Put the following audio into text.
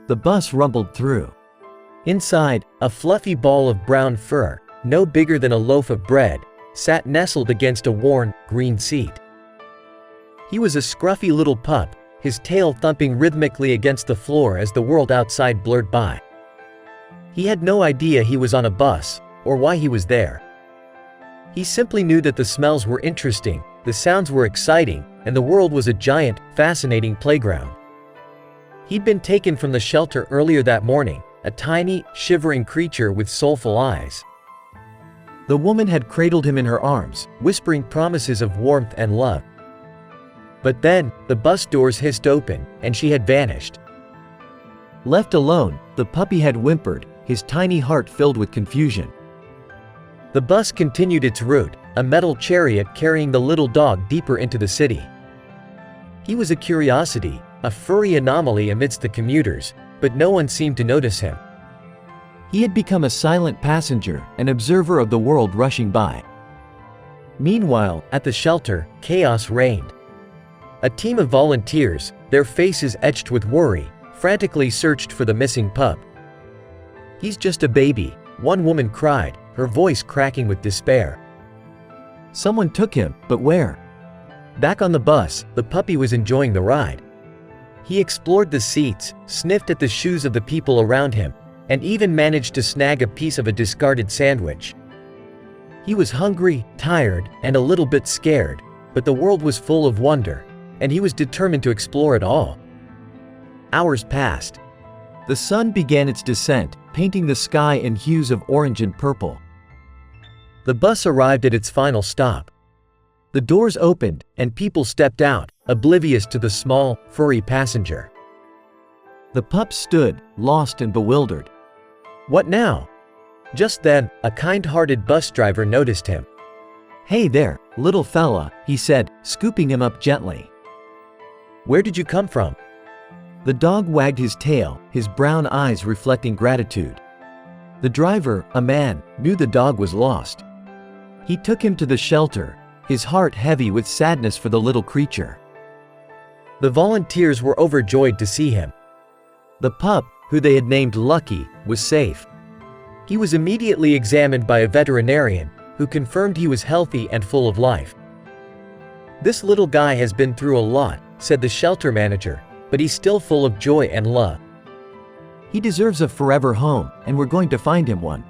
The bus rumbled through. Inside, a fluffy ball of brown fur, no bigger than a loaf of bread, sat nestled against a worn, green seat. He was a scruffy little pup, his tail thumping rhythmically against the floor as the world outside blurred by. He had no idea he was on a bus, or why he was there. He simply knew that the smells were interesting, the sounds were exciting, and the world was a giant, fascinating playground. He'd been taken from the shelter earlier that morning, a tiny, shivering creature with soulful eyes. The woman had cradled him in her arms, whispering promises of warmth and love. But then, the bus doors hissed open, and she had vanished. Left alone, the puppy had whimpered, his tiny heart filled with confusion. The bus continued its route, a metal chariot carrying the little dog deeper into the city. He was a curiosity, a furry anomaly amidst the commuters, but no one seemed to notice him. He had become a silent passenger, an observer of the world rushing by. Meanwhile, at the shelter, chaos reigned. A team of volunteers, their faces etched with worry, frantically searched for the missing pup. "He's just a baby," one woman cried, her voice cracking with despair. "Someone took him, but where?" Back on the bus, the puppy was enjoying the ride. He explored the seats, sniffed at the shoes of the people around him, and even managed to snag a piece of a discarded sandwich. He was hungry, tired, and a little bit scared, but the world was full of wonder, and he was determined to explore it all. Hours passed. The sun began its descent, painting the sky in hues of orange and purple. The bus arrived at its final stop. The doors opened, and people stepped out, oblivious to the small, furry passenger. The pup stood, lost and bewildered. What now? Just then, a kind-hearted bus driver noticed him. "Hey there, little fella," he said, scooping him up gently. "Where did you come from?" The dog wagged his tail, his brown eyes reflecting gratitude. The driver, a man, knew the dog was lost. He took him to the shelter, his heart heavy with sadness for the little creature. The volunteers were overjoyed to see him. The pup, who they had named Lucky, was safe. He was immediately examined by a veterinarian, who confirmed he was healthy and full of life. "This little guy has been through a lot," said the shelter manager, "but he's still full of joy and love. He deserves a forever home, and we're going to find him one."